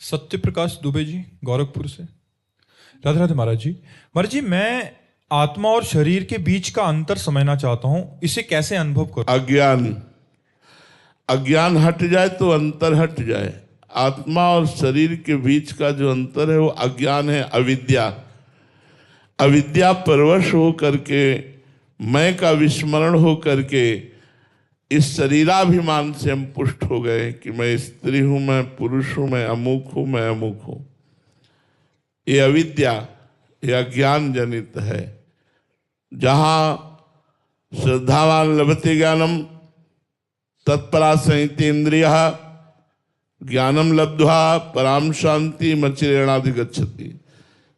सत्य प्रकाश दुबे जी, गोरखपुर से। राधे राधे महाराज जी। महाराज जी, मैं आत्मा और शरीर के बीच का अंतर समझना चाहता हूँ, इसे कैसे अनुभव करूं? अज्ञान हट जाए तो अंतर हट जाए। आत्मा और शरीर के बीच का जो अंतर है वो अज्ञान है, अविद्या। अविद्या परवश हो करके, मैं का विस्मरण हो करके इस शरीराभिमान से हम पुष्ट हो गए कि मैं स्त्री हूं, मैं पुरुष हूं, मैं अमुक हूं, मैं अमुक हूं। ये अविद्या, ये अज्ञान जनित है। जहां श्रद्धावान लभते ज्ञानम तत्परा संहितेन्द्रिय ज्ञानम लब्ध्वा पराम शांति मचिरेणाधिगच्छति।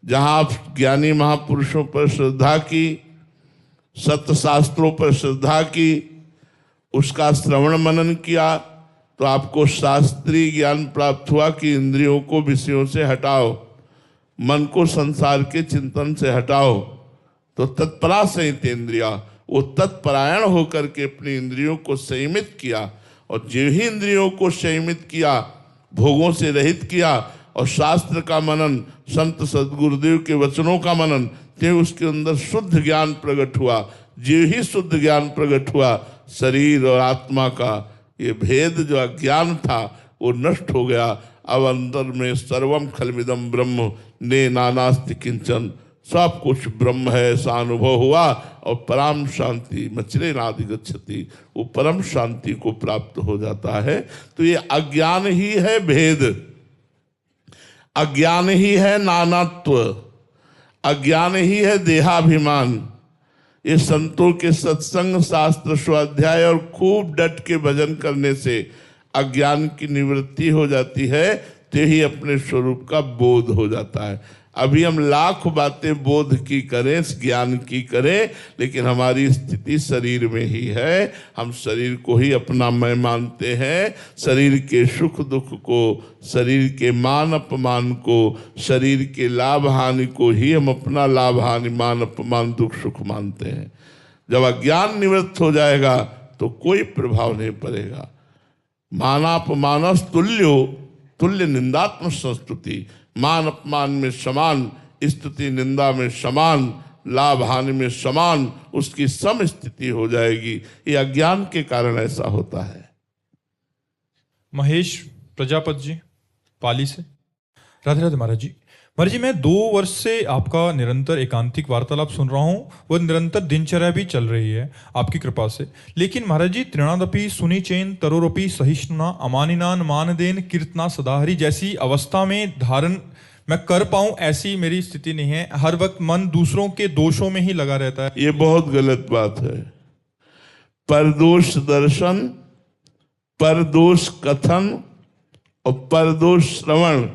जहां आप ज्ञानी महापुरुषों पर श्रद्धा की, सत्य शास्त्रों पर श्रद्धा की, उसका श्रवण मनन किया, तो आपको शास्त्रीय ज्ञान प्राप्त हुआ कि इंद्रियों को विषयों से हटाओ, मन को संसार के चिंतन से हटाओ। तो तत्परा संहितेन्द्रिया, वो तत्परायण होकर के अपनी इंद्रियों को संयमित किया, और जो ही इंद्रियों को संयमित किया, भोगों से रहित किया, और शास्त्र का मनन, संत सदगुरुदेव के वचनों का मनन, तो उसके अंदर शुद्ध ज्ञान प्रकट हुआ। जो ही शुद्ध ज्ञान प्रकट हुआ, शरीर और आत्मा का ये भेद जो अज्ञान था वो नष्ट हो गया। अब अंदर में सर्वम खलमिदम ब्रह्म ने नानास्ति किंचन, सब कुछ ब्रह्म है ऐसा अनुभव हुआ, और परम शांति मचिरेणाधिगच्छति, वो परम शांति को प्राप्त हो जाता है। तो ये अज्ञान ही है भेद, अज्ञान ही है नानात्व, अज्ञान ही है देहाभिमान। ये संतों के सत्संग, शास्त्र स्वाध्याय और खूब डट के भजन करने से अज्ञान की निवृत्ति हो जाती है, ते ही अपने स्वरूप का बोध हो जाता है। अभी हम लाख बातें बोध की करें, ज्ञान की करें, लेकिन हमारी स्थिति शरीर में ही है। हम शरीर को ही अपना मैं मानते हैं। शरीर के सुख दुख को, शरीर के मान अपमान को, शरीर के लाभ हानि को ही हम अपना लाभ हानि, मान अपमान, दुख सुख मानते हैं। जब अज्ञान निवृत्त हो जाएगा तो कोई प्रभाव नहीं पड़ेगा। मानापमानस तुल्यो तुल्य निंदात्म संस्तुति, मान अपमान में समान, स्तुति निंदा में समान, लाभ हानि में समान, उसकी सम स्थिति हो जाएगी। ये अज्ञान के कारण ऐसा होता है। महेश प्रजापति जी, पाली से। राधे राधे महाराज जी। महाराज जी, मैं 2 वर्ष से आपका निरंतर एकांतिक वार्तालाप सुन रहा हूँ, वह निरंतर दिनचर्या भी चल रही है आपकी कृपा से। लेकिन महाराज जी, तृणादपि सुनिचेन तरोरपि सहिष्णुना अमानिनान मानदेन कीर्तना सदाहरी जैसी अवस्था में धारण मैं कर पाऊं, ऐसी मेरी स्थिति नहीं है। हर वक्त मन दूसरों के दोषों में ही लगा रहता है। ये बहुत गलत बात है। परदोष दर्शन, परदोष कथन और परदोष श्रवण,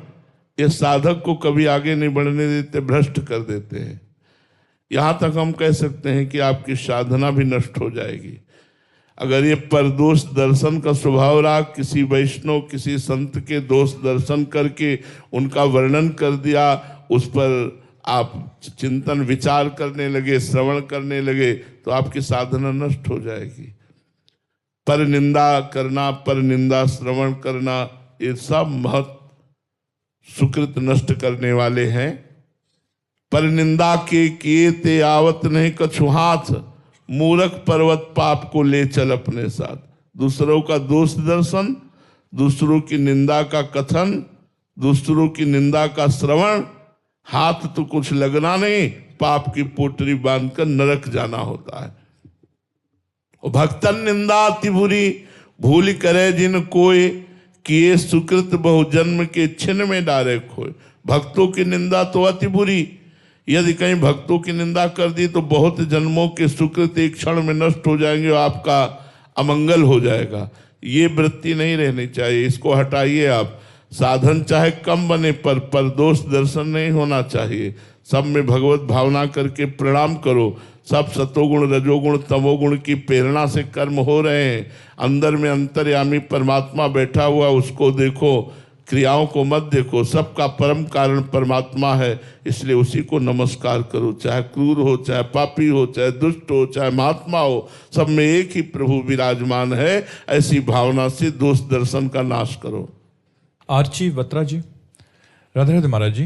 ये साधक को कभी आगे नहीं बढ़ने देते, भ्रष्ट कर देते हैं। यहां तक हम कह सकते हैं कि आपकी साधना भी नष्ट हो जाएगी। अगर ये परदोष दर्शन का स्वभाव रहा, किसी वैष्णव, किसी संत के दोष दर्शन करके उनका वर्णन कर दिया, उस पर आप चिंतन विचार करने लगे, श्रवण करने लगे, तो आपकी साधना नष्ट हो जाएगी। पर निंदा करना, पर निंदा श्रवण करना, ये सब महत् सुकृत नष्ट करने वाले हैं। पर निंदा के किए ते आवत नहीं कछु हाथ, मूरख पर्वत पाप को ले चल अपने साथ। दूसरों का दोष दर्शन, दूसरों की निंदा का कथन, दूसरों की निंदा का श्रवण, हाथ तो कुछ लगना नहीं, पाप की पोटरी बांधकर नरक जाना होता है। भक्तन निंदा अति बुरी, भूल करे जिन कोय, किए सुकृत बहुजन्म के छिन्न में डारे खोए। भक्तों की निंदा तो अति बुरी, यदि कहीं भक्तों की निंदा कर दी तो बहुत जन्मों के सुकृत एक क्षण में नष्ट हो जाएंगे और आपका अमंगल हो जाएगा। ये वृत्ति नहीं रहनी चाहिए, इसको हटाइए आप। साधन चाहे कम बने, पर दोष दर्शन नहीं होना चाहिए। सब में भगवत भावना करके प्रणाम करो। सब सतोगुण, रजोगुण, तमोगुण की प्रेरणा से कर्म हो रहे हैं। अंदर में अंतर्यामी परमात्मा बैठा हुआ, उसको देखो, क्रियाओं को मत देखो। सबका परम कारण परमात्मा है, इसलिए उसी को नमस्कार करो। चाहे क्रूर हो, चाहे पापी हो, चाहे दुष्ट हो, चाहे महात्मा हो, सब में एक ही प्रभु विराजमान है। ऐसी भावना से दोष दर्शन का नाश करो। आर्ची वत्रा जी, राधे राधे महाराज जी।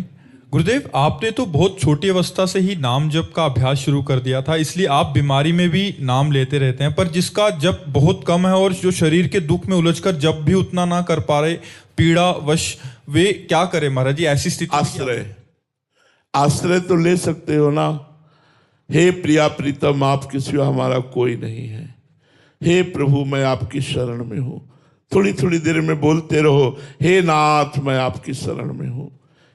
गुरुदेव, आपने तो बहुत छोटी अवस्था से ही नाम जप का अभ्यास शुरू कर दिया था, इसलिए आप बीमारी में भी नाम लेते रहते हैं। पर जिसका जप बहुत कम है और जो शरीर के दुख में उलझकर जप भी उतना ना कर पा रहे, पीड़ा वश, वे क्या करें महाराज जी ऐसी स्थिति? आश्रय तो ले सकते हो ना। हे प्रिया प्रीतम, आपके सिवा हमारा कोई नहीं है। हे प्रभु, मैं आपकी शरण में हूं। थोड़ी थोड़ी देर में बोलते रहो, हे नाथ मैं आपकी शरण में हूं,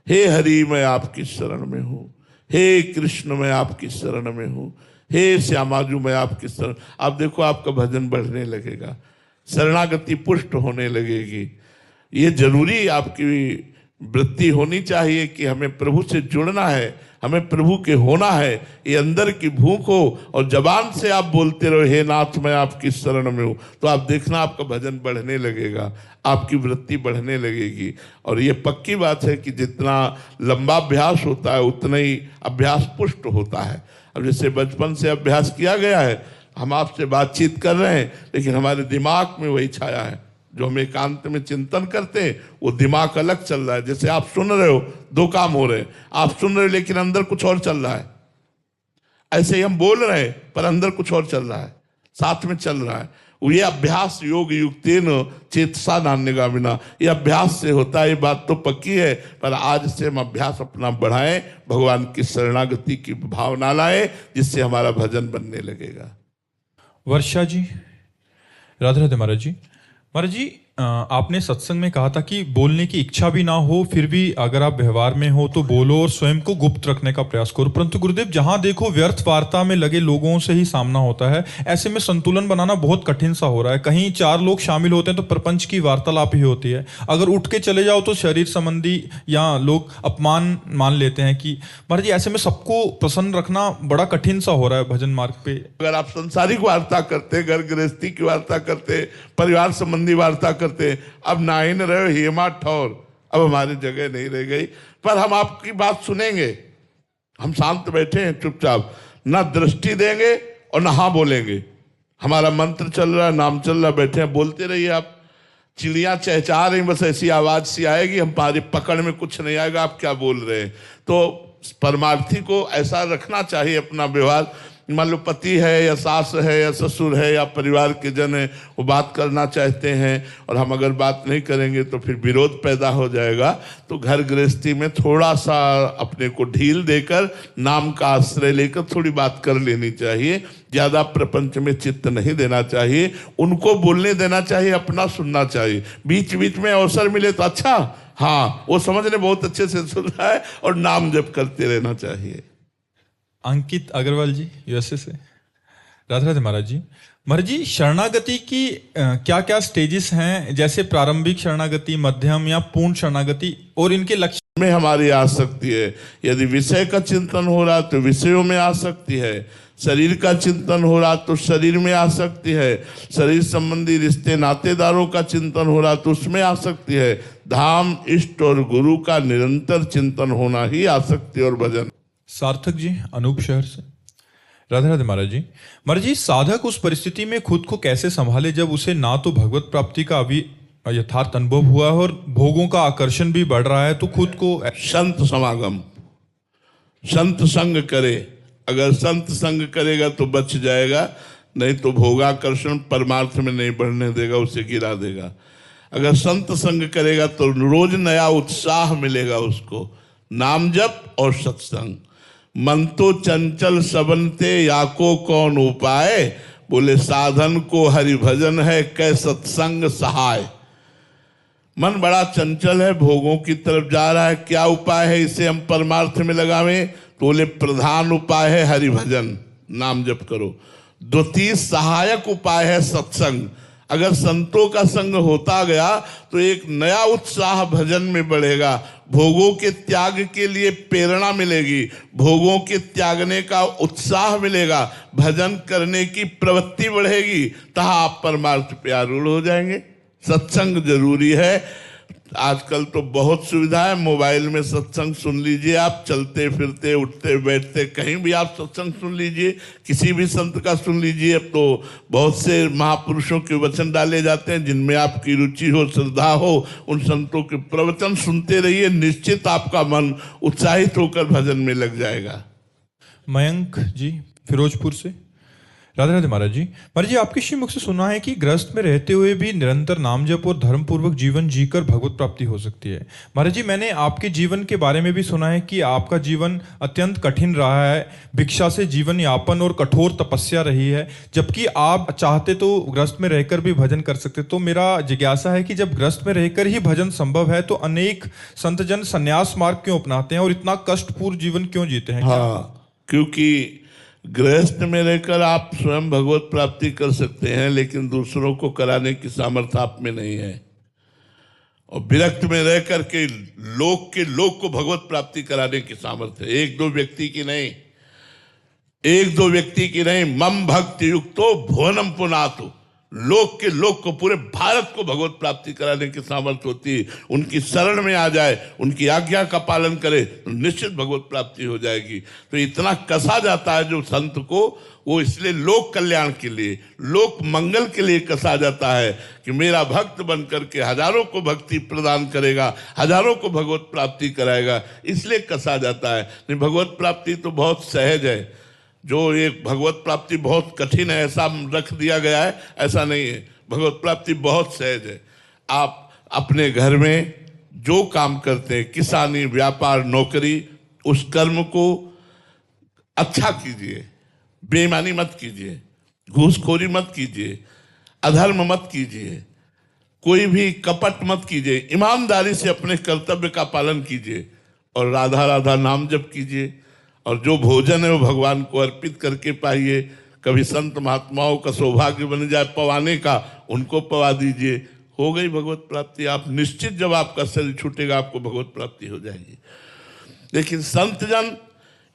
हे हरि मैं आपकी शरण में हूं, हे कृष्ण मैं आपकी शरण में हूं, हे श्यामाजू मैं आपकी शरण। आप देखो आपका भजन बढ़ने लगेगा, शरणागति पुष्ट होने लगेगी। ये जरूरी आपकी वृत्ति होनी चाहिए कि हमें प्रभु से जुड़ना है, हमें प्रभु के होना है। ये अंदर की भूख हो और जबान से आप बोलते रहो, हे नाथ मैं आपकी शरण में हूं, तो आप देखना आपका भजन बढ़ने लगेगा, आपकी वृत्ति बढ़ने लगेगी। और ये पक्की बात है कि जितना लंबा अभ्यास होता है उतना ही अभ्यास पुष्ट होता है। अब जैसे बचपन से अभ्यास किया गया है, हम आपसे बातचीत कर रहे हैं, लेकिन हमारे दिमाग में वही छाया है। जो हम एकांत में चिंतन करते हैं वो दिमाग अलग चल रहा है। जैसे आप सुन रहे हो, दो काम हो रहे हैं, आप सुन रहे हो लेकिन अंदर कुछ और चल रहा है। ऐसे ही हम बोल रहे हैं पर अंदर कुछ और चल रहा है, साथ में चल रहा है। ये अभ्यास योग युक्तेन चेतसा नान्यगामिना, ये अभ्यास से होता है। ये बात तो पक्की है, पर आज से हम अभ्यास अपना बढ़ाएं, भगवान की शरणागति की भावना लाएं, जिससे हमारा भजन बनने लगेगा। वर्षा जी, राधे राधे महाराज जी। महाराज जी, आपने सत्संग में कहा था कि बोलने की इच्छा भी ना हो, फिर भी अगर आप व्यवहार में हो तो बोलो और स्वयं को गुप्त रखने का प्रयास करो। परंतु गुरुदेव, जहां देखो व्यर्थ वार्ता में लगे लोगों से ही सामना होता है। ऐसे में संतुलन बनाना बहुत कठिन सा हो रहा है। कहीं 4 लोग शामिल होते हैं तो प्रपंच की वार्तालाप ही होती है, अगर उठ के चले जाओ तो शरीर संबंधी या लोग अपमान मान लेते हैं कि महाराज जी ऐसे में सबको प्रसन्न रखना बड़ा कठिन सा हो रहा है भजन मार्ग पे। अगर आप संसारिक वार्ता करते, घर गृहस्थी की वार्ता करते, परिवार संबंधी वार्ता करते, अब नाइन रहे हेमा ठौर, अब हमारी जगह नहीं रह गई। पर हम आपकी बात सुनेंगे, हम शांत बैठे हैं चुपचाप, ना दृष्टि देंगे और ना हाँ बोलेंगे। हमारा मंत्र चल रहा है, नाम चल रहा, बैठे हैं, बोलते रहिए। आप चिड़ियां चहचहा रही, बस ऐसी आवाज सी आएगी, हमारी पकड़ में कुछ नहीं आएगा आप क्या बोल रहे हैं। तो परमार्थी को ऐसा रखना चाहिए अपना व्यवहार। मान लो पति है या सास है या ससुर है या परिवार के जन है, वो बात करना चाहते हैं और हम अगर बात नहीं करेंगे तो फिर विरोध पैदा हो जाएगा। तो घर गृहस्थी में थोड़ा सा अपने को ढील देकर नाम का आश्रय लेकर थोड़ी बात कर लेनी चाहिए। ज़्यादा प्रपंच में चित्त नहीं देना चाहिए, उनको बोलने देना चाहिए, अपना सुनना चाहिए। बीच बीच में अवसर मिले तो अच्छा, हाँ वो समझने बहुत अच्छे से सुन रहा है, और नाम जप करते रहना चाहिए। अंकित अग्रवाल जी, यूएसए से। राधे राधे महाराज जी। महाराज जी, शरणागति की क्या क्या स्टेजेस हैं, जैसे प्रारंभिक शरणागति, मध्यम या पूर्ण शरणागति, और इनके लक्ष्य में हमारी आसक्ति है। यदि विषय का चिंतन हो रहा तो विषयों में आसक्ति है, शरीर का चिंतन हो रहा तो शरीर में आसक्ति है, शरीर संबंधी रिश्ते नातेदारों का चिंतन हो रहा तो उसमें आसक्ति है। धाम, इष्ट और गुरु का निरंतर चिंतन होना ही आसक्ति और भजन। सार्थक जी, अनूप शहर से। राधे राधे महाराज जी। महाराज जी, साधक उस परिस्थिति में खुद को कैसे संभाले जब उसे ना तो भगवत प्राप्ति का अभी यथार्थ अनुभव हुआ है और भोगों का आकर्षण भी बढ़ रहा है, तो खुद को संत समागम, संत संग करे। अगर संत संग करेगा तो बच जाएगा, नहीं तो भोगाकर्षण परमार्थ में नहीं बढ़ने देगा, उसे गिरा देगा। अगर संत संग करेगा तो रोज नया उत्साह मिलेगा उसको। नाम जप और सत्संग। मन तो चंचल सबनते, याको कौन उपाय, बोले साधन को हरि भजन है, कै सत्संग सहाय। मन बड़ा चंचल है, भोगों की तरफ जा रहा है, क्या उपाय है इसे हम परमार्थ में लगावें? तो बोले प्रधान उपाय है हरि भजन, नाम जप करो। द्वितीय सहायक उपाय है सत्संग। अगर संतों का संग होता गया तो एक नया उत्साह भजन में बढ़ेगा, भोगों के त्याग के लिए प्रेरणा मिलेगी, भोगों के त्यागने का उत्साह मिलेगा, भजन करने की प्रवृत्ति बढ़ेगी, तहाँ आप परमार्थ पे आरूढ़ हो जाएंगे। सत्संग जरूरी है। आजकल तो बहुत सुविधा है, मोबाइल में सत्संग सुन लीजिए, आप चलते फिरते उठते बैठते कहीं भी आप सत्संग सुन लीजिए, किसी भी संत का सुन लीजिए। अब तो बहुत से महापुरुषों के वचन डाले जाते हैं, जिनमें आपकी रुचि हो, श्रद्धा हो, उन संतों के प्रवचन सुनते रहिए, निश्चित आपका मन उत्साहित होकर भजन में लग जाएगा। मयंक जी फिरोजपुर से। राधे राधे महाराज जी। महाराज जी, आपके श्री मुख से सुना है कि गृहस्थ में रहते हुए भी निरंतर नाम जप और धर्म पूर्वक जीवन जीकर भगवत प्राप्ति हो सकती है। महाराज जी, मैंने आपके जीवन के बारे में भी सुना है कि आपका जीवन अत्यंत कठिन रहा है, भिक्षा से जीवन यापन और कठोर तपस्या रही है, जबकि आप चाहते तो गृहस्थ में रहकर भी भजन कर सकते। तो मेरा जिज्ञासा है कि जब गृहस्थ में रहकर ही भजन संभव है तो अनेक संतजन संन्यास मार्ग क्यों अपनाते हैं और इतना कष्टपूर्ण जीवन क्यों जीते हैं? हाँ, क्योंकि गृहस्थ में रहकर आप स्वयं भगवत प्राप्ति कर सकते हैं, लेकिन दूसरों को कराने की सामर्थ्य आप में नहीं है। और विरक्त में रह करके लोक को भगवत प्राप्ति कराने की सामर्थ्य है। एक दो व्यक्ति की नहीं, मम भक्ति युक्तो भुवनम पुनातु। लोक को, पूरे भारत को भगवत प्राप्ति कराने की सामर्थ्य होती है। उनकी शरण में आ जाए, उनकी आज्ञा का पालन करे तो निश्चित भगवत प्राप्ति हो जाएगी। तो इतना कसा जाता है जो संत को, वो इसलिए लोक कल्याण के लिए, लोक मंगल के लिए कसा जाता है कि मेरा भक्त बन करके हजारों को भक्ति प्रदान करेगा, हजारों को भगवत प्राप्ति कराएगा, इसलिए कसा जाता है। नहीं, भगवत प्राप्ति तो बहुत सहज है। जो ये भगवत प्राप्ति बहुत कठिन है ऐसा रख दिया गया है, ऐसा नहीं है। भगवत प्राप्ति बहुत सहज है। आप अपने घर में जो काम करते हैं, किसानी, व्यापार, नौकरी, उस कर्म को अच्छा कीजिए, बेईमानी मत कीजिए, घूसखोरी मत कीजिए, अधर्म मत कीजिए, कोई भी कपट मत कीजिए, ईमानदारी से अपने कर्तव्य का पालन कीजिए और राधा राधा नाम जप कीजिए। और जो भोजन है वो भगवान को अर्पित करके पाइए। कभी संत महात्माओं का सौभाग्य बन जाए पवाने का, उनको पवा दीजिए, हो गई भगवत प्राप्ति। आप निश्चित, जब आपका शरीर छूटेगा आपको भगवत प्राप्ति हो जाएगी। लेकिन संत जन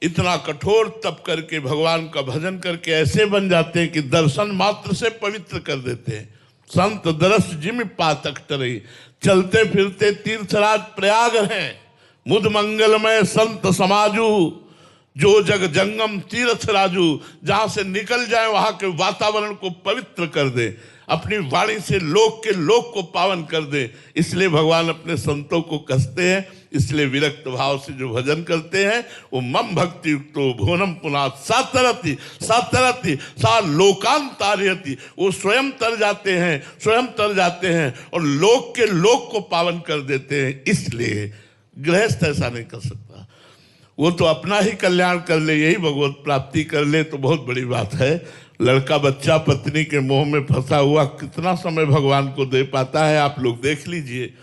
इतना कठोर तप करके भगवान का भजन करके ऐसे बन जाते हैं कि दर्शन मात्र से पवित्र कर देते हैं। संत दरस जिम पातक टरई, चलते फिरते तीर्थराज प्रयाग हैं, मुद मंगलमय संत समाजू, जो जग जंगम तीर्थ राजू। जहां से निकल जाए वहां के वातावरण को पवित्र कर दे, अपनी वाणी से लोक के लोक को पावन कर दे। इसलिए भगवान अपने संतों को कसते हैं। इसलिए विरक्त भाव से जो भजन करते हैं वो मम भक्ति युक्तो भुवनम पुनात सातरति सा लोकांतारयति। वो स्वयं तर जाते हैं और लोक के लोक को पावन कर देते हैं। इसलिए गृहस्थ ऐसा नहीं कर सकता। वो तो अपना ही कल्याण कर ले, यही भगवत प्राप्ति कर ले तो बहुत बड़ी बात है। लड़का बच्चा पत्नी के मोह में फंसा हुआ कितना समय भगवान को दे पाता है, आप लोग देख लीजिए।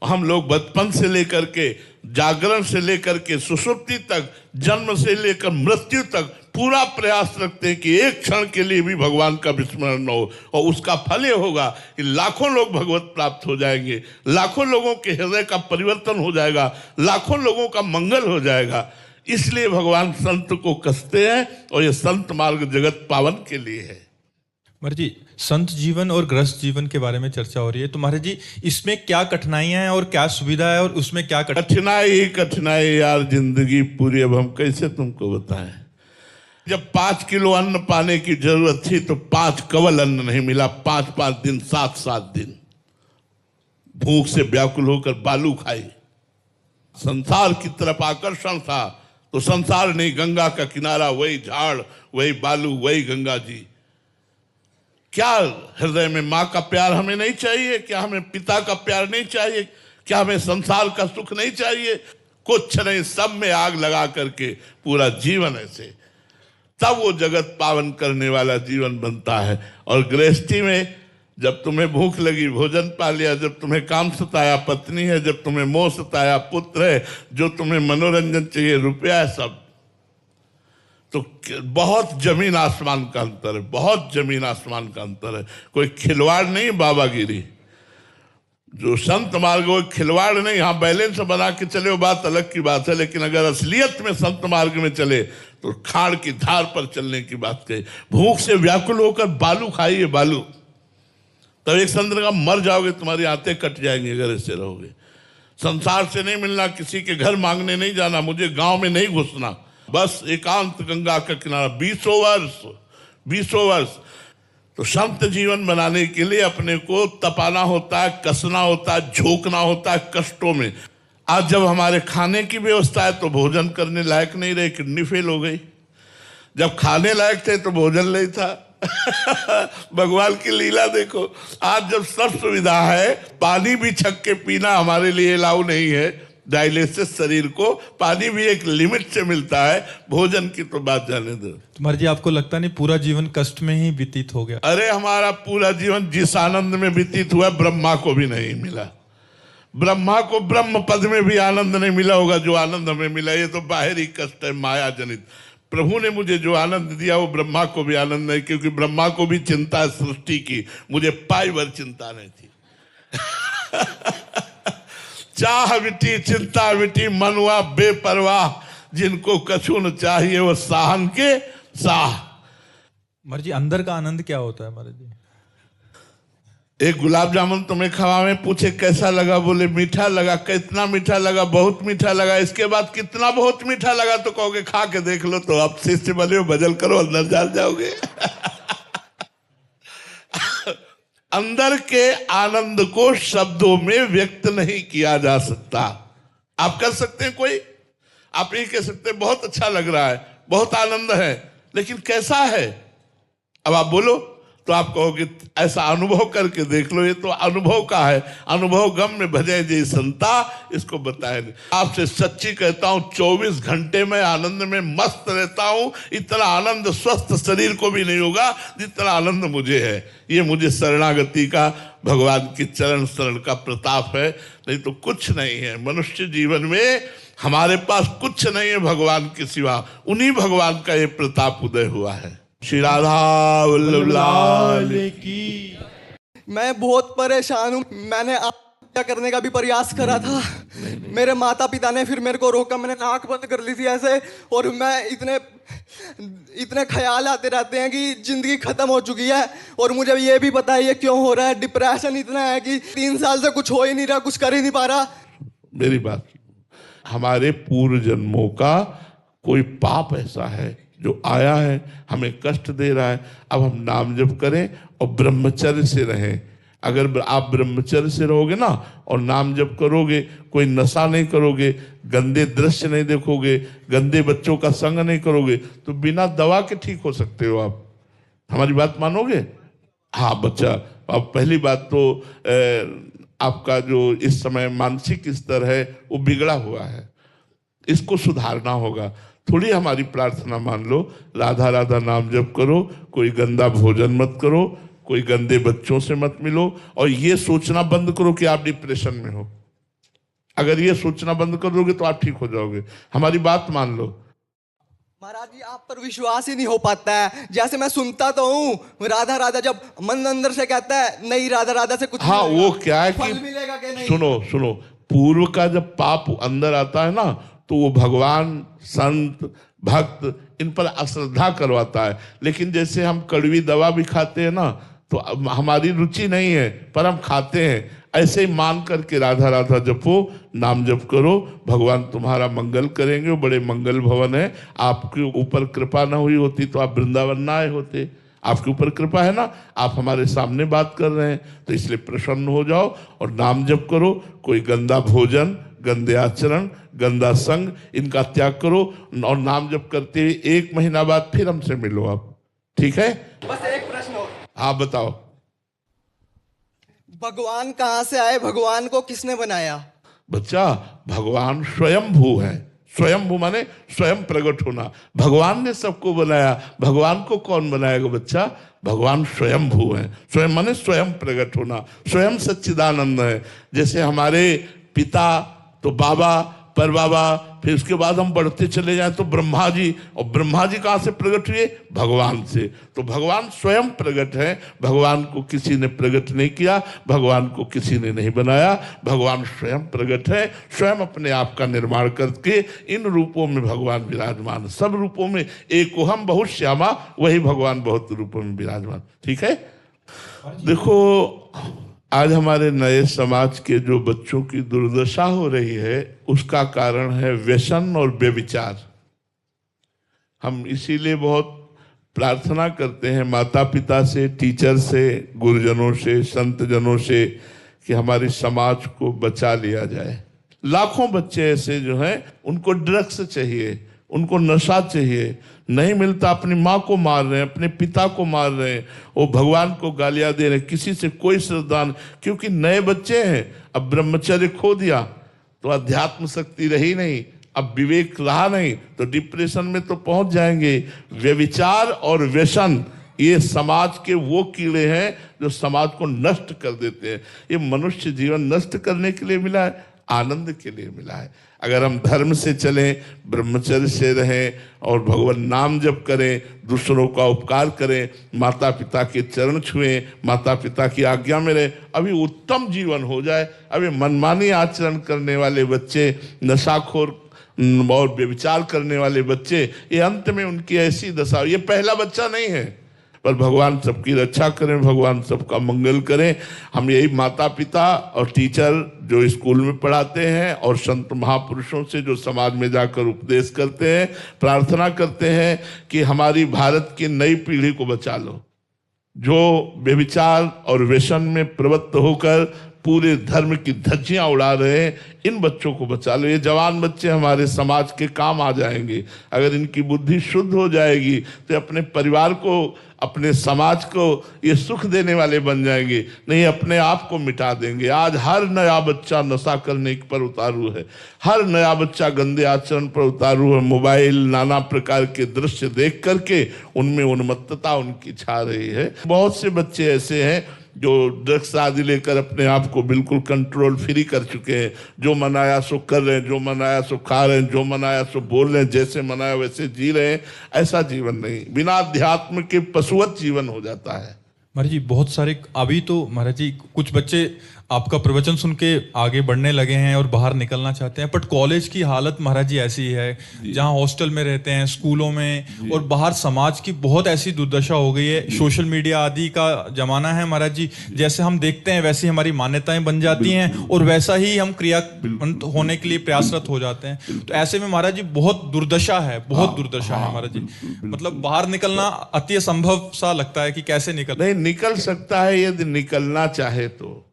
हम लोग बचपन से लेकर के, जागरण से लेकर के सुषुप्ति तक, जन्म से लेकर मृत्यु तक पूरा प्रयास रखते हैं कि एक क्षण के लिए भी भगवान का विस्मरण न हो। और उसका फल ये होगा कि लाखों लोग भगवत प्राप्त हो जाएंगे, लाखों लोगों के हृदय का परिवर्तन हो जाएगा, लाखों लोगों का मंगल हो जाएगा। इसलिए भगवान संत को कसते हैं और ये संत मार्ग जगत पावन के लिए है। महाराज जी, संत जीवन और गृहस्थ जीवन के बारे में चर्चा हो रही है, तो महाराज जी इसमें क्या कठिनाइयां हैं और क्या सुविधा है और उसमें क्या कठिनाई यार, जिंदगी पूरी। अब हम कैसे तुमको बताएं। जब 5 किलो अन्न पाने की जरूरत थी तो 5 कवल अन्न नहीं मिला। 5-5 दिन, 7-7 दिन भूख से व्याकुल होकर बालू खाई। संसार की तरफ आकर्षण था तो संसार नहीं, गंगा का किनारा, वही झाड़, वही बालू, वही गंगा जी। क्या हृदय में माँ का प्यार हमें नहीं चाहिए? क्या हमें पिता का प्यार नहीं चाहिए? क्या हमें संसार का सुख नहीं चाहिए? कुछ नहीं, सब में आग लगा करके पूरा जीवन ऐसे, तब वो जगत पावन करने वाला जीवन बनता है। और गृहस्थी में जब तुम्हें भूख लगी भोजन पा लिया, जब तुम्हें काम सताया पत्नी है, जब तुम्हें मोह सताया पुत्र है, जो तुम्हें मनोरंजन चाहिए रुपया है, सब। तो बहुत जमीन आसमान का अंतर है, बहुत जमीन आसमान का अंतर है। कोई खिलवाड़ नहीं, बाबागिरी। जो संत मार्ग वो खिलवाड़ नहीं। हाँ, बैलेंस बना के चले वो बात अलग की बात है, लेकिन अगर असलियत में संत मार्ग में चले तो खाड़ की धार पर चलने की बात कही। भूख से व्याकुल होकर बालू खाइए, बालू। तब एक संत का मर जाओगे, तुम्हारी आंतें कट जाएंगी अगर ऐसे रहोगे। संसार से नहीं मिलना, किसी के घर मांगने नहीं जाना, मुझे गांव में नहीं घुसना, बस एकांत गंगा का किनारा 20 वर्ष। तो संत जीवन बनाने के लिए अपने को तपाना होता है, कसना होता है, झोंकना होता है कष्टों में। आज जब हमारे खाने की व्यवस्था है तो भोजन करने लायक नहीं रहे, किडनी फेल हो गई। जब खाने लायक थे तो भोजन नहीं था। भगवान की लीला देखो, आज जब सब सुविधा है, पानी भी छक के पीना हमारे लिए अलाउ नहीं है। डायलिसिस शरीर को पानी भी एक लिमिट से मिलता है, भोजन की तो बात जाने दो। तुम्हारे जी आपको लगता नहीं पूरा जीवन कष्ट में ही व्यतीत हो गया? अरे हमारा पूरा जीवन जिस आनंद में व्यतीत हुआ ब्रह्मा को भी नहीं मिला। ब्रह्मा को ब्रह्म पद में भी आनंद नहीं मिला होगा जो आनंद हमें मिला। ये तो बाहरी कष्ट है, माया जनित। प्रभु ने मुझे जो आनंद दिया वो ब्रह्मा को भी आनंद नहीं, क्योंकि ब्रह्मा को भी चिंता है सृष्टि की, मुझे पाई भर चिंता नहीं थी। चाह विटी चिंता विटी मनवा बेपरवाह, जिनको कछु न चाहिए वो साहन के साह। महाराज जी अंदर का आनंद क्या होता है महाराज जी? एक गुलाब जामुन तुम्हें खवावे, पूछे कैसा लगा, बोले मीठा लगा। कितना मीठा लगा? बहुत मीठा लगा। इसके बाद कितना बहुत मीठा लगा? तो कहोगे खा के देख लो, तो आप शिष्य बने हो, भजन करो, अंदर जान जाओगे। अंदर के आनंद को शब्दों में व्यक्त नहीं किया जा सकता। आप कर सकते हैं कोई, आप ये कह सकते हैं बहुत अच्छा लग रहा है, बहुत आनंद है, लेकिन कैसा है? अब आप बोलो तो आप कहोगे ऐसा अनुभव करके देख लो। ये तो अनुभव का है, अनुभव गम में भजे जी संता, इसको बताए नहीं। आपसे सच्ची कहता हूं 24 घंटे में आनंद में मस्त रहता हूं। इतना आनंद स्वस्थ शरीर को भी नहीं होगा जितना आनंद मुझे है। ये मुझे शरणागति का, भगवान की चरण शरण का प्रताप है, नहीं तो कुछ नहीं है। मनुष्य जीवन में हमारे पास कुछ नहीं है भगवान के सिवा। उन्हीं भगवान का ये प्रताप उदय हुआ है। श्री राधा वल्लभ लाल की। मैं बहुत परेशान हूँ। मैंने आत्महत्या करने का भी प्रयास करा था। मेरे माता पिता ने फिर मेरे को रोका, मैंने नाक बंद कर ली थी ऐसे। और मैं इतने ख्याल आते रहते हैं कि जिंदगी खत्म हो चुकी है। और मुझे ये भी पता है ये क्यों हो रहा है। डिप्रेशन इतना है कि 3 साल से कुछ हो ही नहीं रहा, कुछ कर ही नहीं पा रहा। मेरी बात, हमारे पूर्व जन्मों का कोई पाप ऐसा है जो आया है, हमें कष्ट दे रहा है। अब हम नाम जप करें और ब्रह्मचर्य से रहें। अगर आप ब्रह्मचर्य से रहोगे ना और नाम जप करोगे, कोई नशा नहीं करोगे, गंदे दृश्य नहीं देखोगे, गंदे बच्चों का संग नहीं करोगे, तो बिना दवा के ठीक हो सकते हो आप। हमारी बात मानोगे? हाँ बच्चा, अब पहली बात तो आपका जो इस समय मानसिक स्तर है वो बिगड़ा हुआ है, इसको सुधारना होगा। थोड़ी हमारी प्रार्थना मान लो, राधा राधा नाम जप करो, कोई गंदा भोजन मत करो, कोई गंदे बच्चों से मत मिलो, और ये सोचना बंद करो कि आप डिप्रेशन में हो। अगर ये सोचना बंद कर दोगे तो आप ठीक हो जाओगे। हमारी बात मान लो। महाराज जी आप पर विश्वास ही नहीं हो पाता है। जैसे मैं सुनता तो हूँ राधा राधा, जब मन अंदर से कहता है नहीं राधा राधा से कुछ हाँ वो क्या है कि मिलेगा कि नहीं। सुनो, पूर्व का जब पाप अंदर आता है ना, तो वो भगवान, संत, भक्त इन पर अश्रद्धा करवाता है। लेकिन जैसे हम कड़वी दवा भी खाते हैं ना, तो हमारी रुचि नहीं है पर हम खाते हैं, ऐसे ही मान करके राधा राधा जपो, नाम जप करो, भगवान तुम्हारा मंगल करेंगे। वो बड़े मंगल भवन है। आपके ऊपर कृपा ना हुई होती तो आप वृंदावन ना आए होते। आपके ऊपर कृपा है ना, आप हमारे सामने बात कर रहे हैं, तो इसलिए प्रसन्न हो जाओ और नाम जप करो। कोई गंदा भोजन, गंदे आचरण, गंदा संग, इनका त्याग करो और नाम जप करते हुए 1 महीना बाद फिर हमसे मिलो आप, ठीक है? बस एक प्रश्न और। हाँ बताओ। भगवान कहाँ से आए? भगवान को किसने बनाया? बच्चा, भगवान स्वयंभू है। स्वयंभू माने स्वयं प्रकट होना। भगवान ने सबको बनाया, भगवान को कौन बनाएगा बच्चा? भगवान स्वयंभू है। स्वयं माने स्वयं प्रकट होना, स्वयं सच्चिदानंद है। जैसे हमारे पिता तो बाबा, पर बाबा, फिर उसके बाद हम बढ़ते चले जाएं तो ब्रह्मा जी, और ब्रह्मा जी कहाँ से प्रकट हुए? भगवान से। तो भगवान स्वयं प्रकट है, भगवान को किसी ने प्रकट नहीं किया, भगवान को किसी ने नहीं बनाया। भगवान स्वयं प्रकट है, स्वयं अपने आप का निर्माण करके इन रूपों में भगवान विराजमान। सब रूपों में एको हम बहुत श्यामा, वही भगवान बहुत रूपों में विराजमान, ठीक है? देखो आज हमारे नए समाज के जो बच्चों की दुर्दशा हो रही है उसका कारण है व्यसन और व्यभिचार। हम इसीलिए बहुत प्रार्थना करते हैं माता पिता से, टीचर से, गुरुजनों से, संतजनों से कि हमारे समाज को बचा लिया जाए। लाखों बच्चे ऐसे जो हैं उनको ड्रग्स चाहिए, उनको नशा चाहिए, नहीं मिलता अपनी माँ को मार रहे हैं, अपने पिता को मार रहे हैं, वो भगवान को गालियां दे रहे हैं, किसी से कोई श्रद्धा नहीं, क्योंकि नए बच्चे हैं। अब ब्रह्मचर्य खो दिया तो अध्यात्म शक्ति रही नहीं, अब विवेक रहा नहीं तो डिप्रेशन में तो पहुंच जाएंगे। व्यभिचार और व्यसन ये समाज के वो कीड़े हैं जो समाज को नष्ट कर देते हैं। ये मनुष्य जीवन नष्ट करने के लिए मिला है, आनंद के लिए मिला है। अगर हम धर्म से चलें, ब्रह्मचर्य से रहें और भगवान नाम जप करें, दूसरों का उपकार करें, माता पिता के चरण छुएं, माता पिता की आज्ञा में रहें, अभी उत्तम जीवन हो जाए। अभी मनमानी आचरण करने वाले बच्चे, नशाखोर और व्यभिचार करने वाले बच्चे, ये अंत में उनकी ऐसी दशा। ये पहला बच्चा नहीं है, पर भगवान सबकी रक्षा करें, भगवान सबका मंगल करें। हम यही माता पिता और टीचर जो स्कूल में पढ़ाते हैं और संत महापुरुषों से जो समाज में जाकर उपदेश करते हैं, प्रार्थना करते हैं कि हमारी भारत की नई पीढ़ी को बचा लो, जो व्यभिचार और व्यसन में प्रवृत्त होकर पूरे धर्म की धज्जियां उड़ा रहे हैं, इन बच्चों को बचा लो। ये जवान बच्चे हमारे समाज के काम आ जाएंगे। अगर इनकी बुद्धि शुद्ध हो जाएगी तो अपने परिवार को, अपने समाज को ये सुख देने वाले बन जाएंगे, नहीं अपने आप को मिटा देंगे। आज हर नया बच्चा नशा करने पर उतारू है, हर नया बच्चा गंदे आचरण पर उतारू है। मोबाइल, नाना प्रकार के दृश्य देख करके उनमें उन्मत्तता उनकी छा रही है। बहुत से बच्चे ऐसे हैं जो ड्रग्स आदि लेकर अपने आप को बिल्कुल कंट्रोल फ्री कर चुके हैं। जो मनाया सो कर रहे हैं, जो मनाया सो खा रहे हैं, जो मनाया सो बोल रहे हैं, जैसे मनाया वैसे जी रहे हैं। ऐसा जीवन नहीं, बिना अध्यात्म के पशुवत जीवन हो जाता है। महाराज जी बहुत सारे अभी तो महाराज जी कुछ बच्चे आपका प्रवचन सुन के आगे बढ़ने लगे हैं और बाहर निकलना चाहते हैं, बट कॉलेज की हालत महाराज जी ऐसी है, जहां हॉस्टल में रहते हैं, स्कूलों में, और बाहर समाज की बहुत ऐसी दुर्दशा हो गई है। सोशल मीडिया आदि का जमाना है महाराज जी, जैसे हम देखते हैं वैसी हमारी मान्यताएं बन जाती हैं और वैसा ही हम क्रियान्वित होने के लिए प्रयासरत हो जाते हैं। तो ऐसे में महाराज जी बहुत दुर्दशा है, बहुत दुर्दशा है महाराज जी। मतलब बाहर निकलना अति असंभव सा लगता है कि कैसे निकल सकता है यदि निकलना चाहे तो।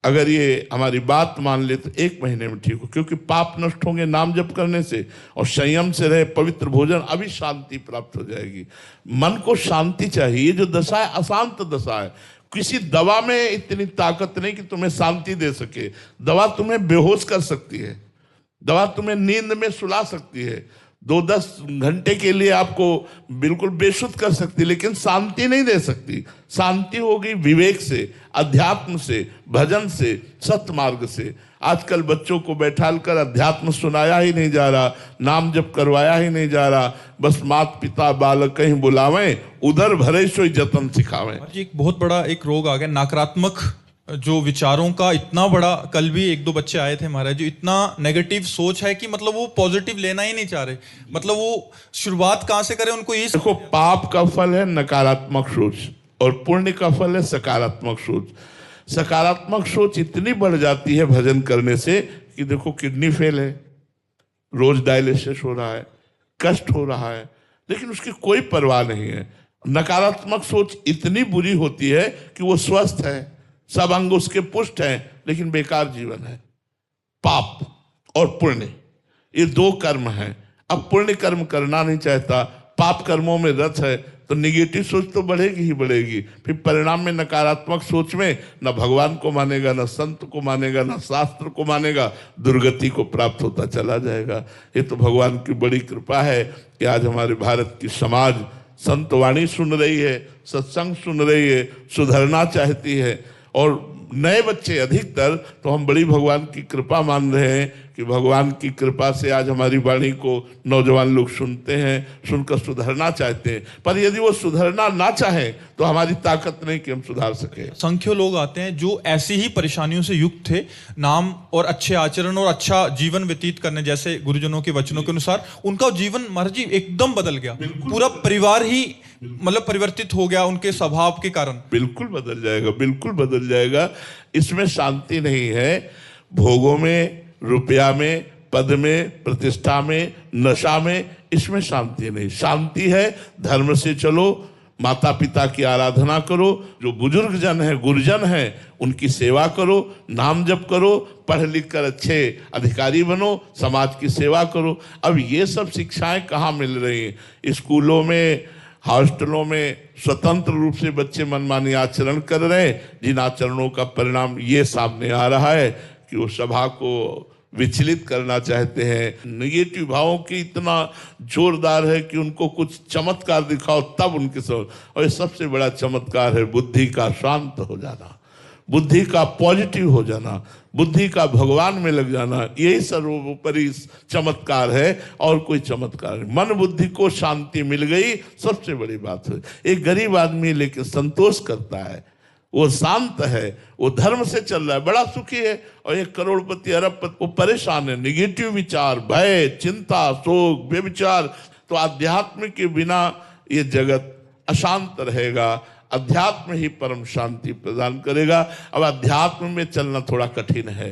अगर ये हमारी बात मान ले तो 1 महीने में ठीक हो, क्योंकि पाप नष्ट होंगे नाम जप करने से, और संयम से रहे, पवित्र भोजन, अभी शांति प्राप्त हो जाएगी। मन को शांति चाहिए। ये जो दशा है अशांत दशा है। किसी दवा में इतनी ताकत नहीं कि तुम्हें शांति दे सके। दवा तुम्हें बेहोश कर सकती है, दवा तुम्हें नींद में सुला सकती है, 2-10 घंटे के लिए आपको बिल्कुल बेसुध कर सकती, लेकिन शांति नहीं दे सकती। शांति होगी विवेक से, अध्यात्म से, भजन से, सत्मार्ग से। आजकल बच्चों को बैठालकर अध्यात्म सुनाया ही नहीं जा रहा, नाम जप करवाया ही नहीं जा रहा। बस माता पिता बालक कहीं बुलावें, उधर भरे सोई जतन सिखावें। एक बहुत बड़ा एक रोग आ गया, नकारात्मक जो विचारों का इतना बड़ा। कल भी 1-2 बच्चे आए थे महाराज जी, इतना नेगेटिव सोच है कि मतलब वो पॉजिटिव लेना ही नहीं चाह रहे। मतलब वो शुरुआत कहां से करें, उनको ये देखो, पाप का फल है नकारात्मक सोच और पुण्य का फल है सकारात्मक सोच। सकारात्मक सोच इतनी बढ़ जाती है भजन करने से कि देखो किडनी फेल है, रोज डायलिसिस हो रहा है, कष्ट हो रहा है, लेकिन उसकी कोई परवाह नहीं है। नकारात्मक सोच इतनी बुरी होती है कि वो स्वस्थ है, सब अंग उसके पुष्ट हैं, लेकिन बेकार जीवन है। पाप और पुण्य ये 2 कर्म हैं। अब पुण्य कर्म करना नहीं चाहता, पाप कर्मों में रत है, तो निगेटिव सोच तो बढ़ेगी ही बढ़ेगी। फिर परिणाम में नकारात्मक सोच में न भगवान को मानेगा, न संत को मानेगा, न शास्त्र को मानेगा, दुर्गति को प्राप्त होता चला जाएगा। ये तो भगवान की बड़ी कृपा है कि आज हमारे भारत की समाज संतवाणी सुन रही है, सत्संग सुन रही है, सुधरना चाहती है। और नए बच्चे अधिकतर तो हम बड़ी भगवान की कृपा मान रहे हैं कि भगवान की कृपा से आज हमारी वाणी को नौजवान लोग सुनते हैं, सुनकर सुधरना चाहते हैं। पर यदि वो सुधरना ना चाहें तो हमारी ताकत नहीं कि हम सुधार सके। संख्यों लोग आते हैं जो ऐसी ही परेशानियों से युक्त थे, नाम और अच्छे आचरण और अच्छा जीवन व्यतीत करने जैसे गुरुजनों के वचनों के अनुसार उनका जीवन महाराज जी एकदम बदल गया। पूरा परिवार ही मतलब परिवर्तित हो गया उनके स्वभाव के कारण। बिल्कुल बदल जाएगा, बिल्कुल बदल जाएगा। इसमें शांति नहीं है। भोगों में, रुपया में, पद में, प्रतिष्ठा में, नशा में, इसमें शांति नहीं। शांति है धर्म से चलो, माता पिता की आराधना करो, जो बुजुर्ग जन है, गुरुजन है, उनकी सेवा करो, नाम जप करो, पढ़ लिख कर अच्छे अधिकारी बनो, समाज की सेवा करो। अब ये सब शिक्षाएं कहाँ मिल रही हैं? स्कूलों में, हॉस्टलों में स्वतंत्र रूप से बच्चे मनमानी आचरण कर रहे हैं, जिन आचरणों का परिणाम ये सामने आ रहा है कि वो सभा को विचलित करना चाहते हैं। नेगेटिव भावों की इतना जोरदार है कि उनको कुछ चमत्कार दिखाओ तब उनके समझ। और ये सबसे बड़ा चमत्कार है बुद्धि का शांत हो जाना, बुद्धि का पॉजिटिव हो जाना, बुद्धि का भगवान में लग जाना। यही सर्वोपरि चमत्कार है और कोई चमत्कार नहीं। मन बुद्धि को शांति मिल गई, सबसे बड़ी बात है। एक गरीब आदमी लेकिन संतोष करता है, वो शांत है, वो धर्म से चल रहा है, बड़ा सुखी है। और एक करोड़पति अरबपति वो परेशान है, निगेटिव विचार, भय, चिंता, शोक, बेविचार। तो अध्यात्म के बिना ये जगत अशांत रहेगा। अध्यात्म ही परम शांति प्रदान करेगा। अब अध्यात्म में चलना थोड़ा कठिन है,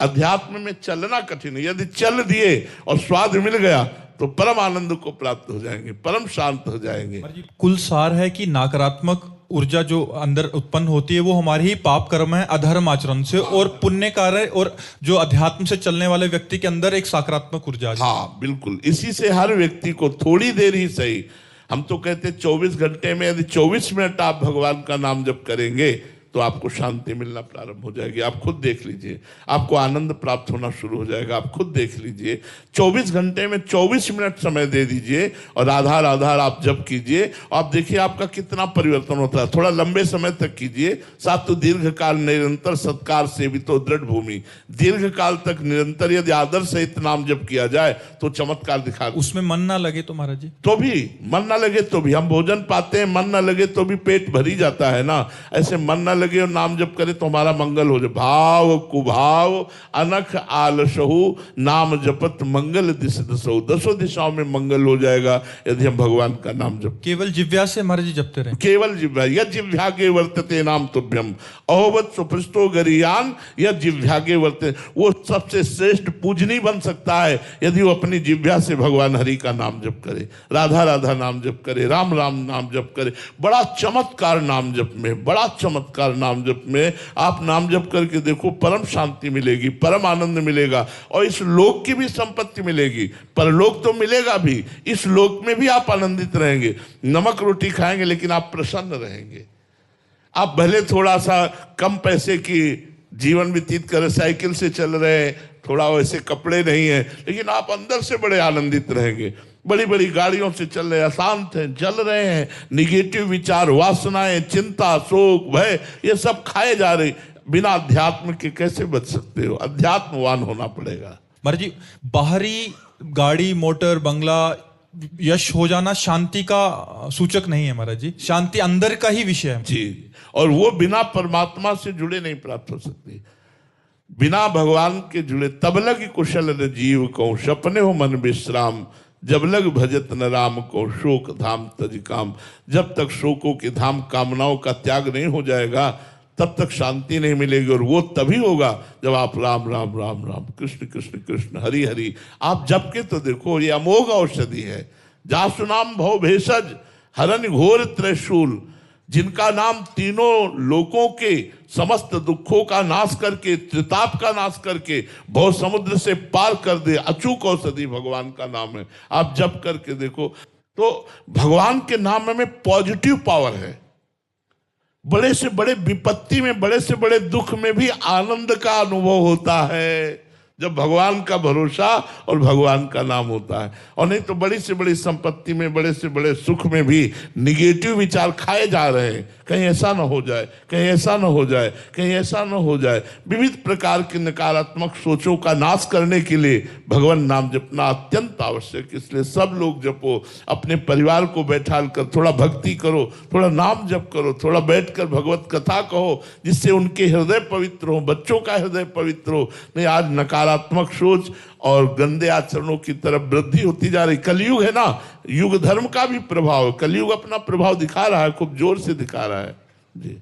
अध्यात्म में चलना कठिन है। यदि चल दिए और स्वाद मिल गया तो परम आनंद को प्राप्त हो जाएंगे, परम शांत हो जाएंगे। कुल सार है कि नकारात्मक ऊर्जा जो अंदर उत्पन्न होती है वो हमारी ही पाप कर्म है, अधर्म आचरण से, और पुण्य कार्य और जो अध्यात्म से चलने वाले व्यक्ति के अंदर एक सकारात्मक ऊर्जा है। हाँ बिल्कुल, इसी से हर व्यक्ति को थोड़ी देर ही सही, हम तो कहते 24 घंटे में यदि 24 मिनट आप भगवान का नाम जप करेंगे तो आपको शांति मिलना प्रारंभ हो जाएगी। आप खुद देख लीजिए, आपको आनंद प्राप्त होना शुरू हो जाएगा। आप खुद देख लीजिए, 24 घंटे में 24 मिनट समय दे दीजिए और आधार आधार आप जप कीजिए। आप देखिए आपका कितना परिवर्तन होता है। थोड़ा लंबे समय तक कीजिए। साथ तो दीर्घ काल निरंतर सत्कार से भी तो दृढ़ भूमि, दीर्घ काल तक निरंतर यदि आदर सहित नाम जप किया जाए तो चमत्कार दिखा। उसमें मन ना लगे तो महाराज जी, तो भी मन ना लगे तो भी हम भोजन पाते हैं, मन ना लगे तो भी पेट भरी जाता है ना। ऐसे मन ना लगे और नाम जप करे तो हमारा मंगल हो जाए। भाव कुभाव अनख आलसहु नाम जपत मंगल दिश दसो, दसों दिशाओं में मंगल हो जाएगा यदि हम भगवान का नाम जप। केवल जिव्या से महाराज जी जपते रहे, केवल जिव्या, यद जिव्यागे वर्तते नाम तुभ्यम अहोवत सुपृष्टो गरियान यद जिव्यागे वर्तते। वो सबसे श्रेष्ठ पूजनी बन सकता है यदि वो अपनी जिव्या से भगवान हरि का नाम जप करे, राधा राधा नाम जप करे, राम राम नाम जप करे। बड़ा चमत्कार नाम जप में, बड़ा चमत्कार नाम जप में। आप नाम जप करके देखो, परम शांति मिलेगी, परम आनंद मिलेगा और इस लोक की भी संपत्ति मिलेगी। परलोक तो मिलेगा भी, इस लोक में भी आप आनंदित रहेंगे। नमक रोटी खाएंगे लेकिन आप प्रसन्न रहेंगे। आप भले थोड़ा सा कम पैसे की जीवन व्यतीत करें, साइकिल से चल रहे हैं, थोड़ा वैसे कपड़े नहीं है, लेकिन आप अंदर से बड़े आनंदित रहेंगे। बड़ी बड़ी गाड़ियों से चल रहे हैं, अशांत हैं, जल रहे हैं, निगेटिव विचार, वासनाएं, चिंता, शोक, भय, ये सब खाए जा रहे। बिना अध्यात्म के कैसे बच सकते हो? अध्यात्मवान होना पड़ेगा। महाराज जी, बाहरी गाड़ी, मोटर, बंगला, यश हो जाना शांति का सूचक नहीं है महाराज जी। शांति अंदर का ही विषय है जी, और वो बिना परमात्मा से जुड़े नहीं प्राप्त हो सकती। बिना भगवान के जुड़े तब लग कुशल न जीव को सपने हो मन विश्राम, जब लग भजत न राम को शोक धाम तज काम। जब तक शोकों के धाम कामनाओं का त्याग नहीं हो जाएगा तब तक शांति नहीं मिलेगी। और वो तभी होगा जब आप राम राम राम राम, कृष्ण कृष्ण कृष्ण, हरि हरि आप जप के तो देखो। ये अमोघ औषधि है। जासु नाम भव भेषज हरन घोर त्रिशूल, जिनका नाम तीनों लोकों के समस्त दुखों का नाश करके, त्रिताप का नाश करके, भव समुद्र से पार कर दे, अचूक औषधि भगवान का नाम है। आप जप करके देखो तो भगवान के नाम में पॉजिटिव पावर है। बड़े से बड़े विपत्ति में, बड़े से बड़े दुख में भी आनंद का अनुभव होता है जब भगवान का भरोसा और भगवान का नाम होता है। और नहीं तो बड़ी से बड़ी संपत्ति में, बड़े से बड़े सुख में भी निगेटिव विचार खाए जा रहे हैं। कहीं ऐसा ना हो जाए, कहीं ऐसा ना हो जाए, कहीं ऐसा ना हो जाए। विविध प्रकार की नकारात्मक सोचों का नाश करने के लिए भगवान नाम जपना अत्यंत आवश्यक, इसलिए सब लोग जपो। अपने परिवार को बैठाल कर थोड़ा भक्ति करो, थोड़ा नाम जप करो, थोड़ा बैठकर भगवत कथा कहो, जिससे उनके हृदय पवित्र हो, बच्चों का हृदय पवित्र हो। नहीं, आज नकारात्मक सोच और गंदे आचरणों की तरफ वृद्धि होती जा रही। कलयुग है ना, युग धर्म का भी प्रभाव, कलयुग अपना प्रभाव दिखा रहा है, खूब जोर से दिखा रहा है जी।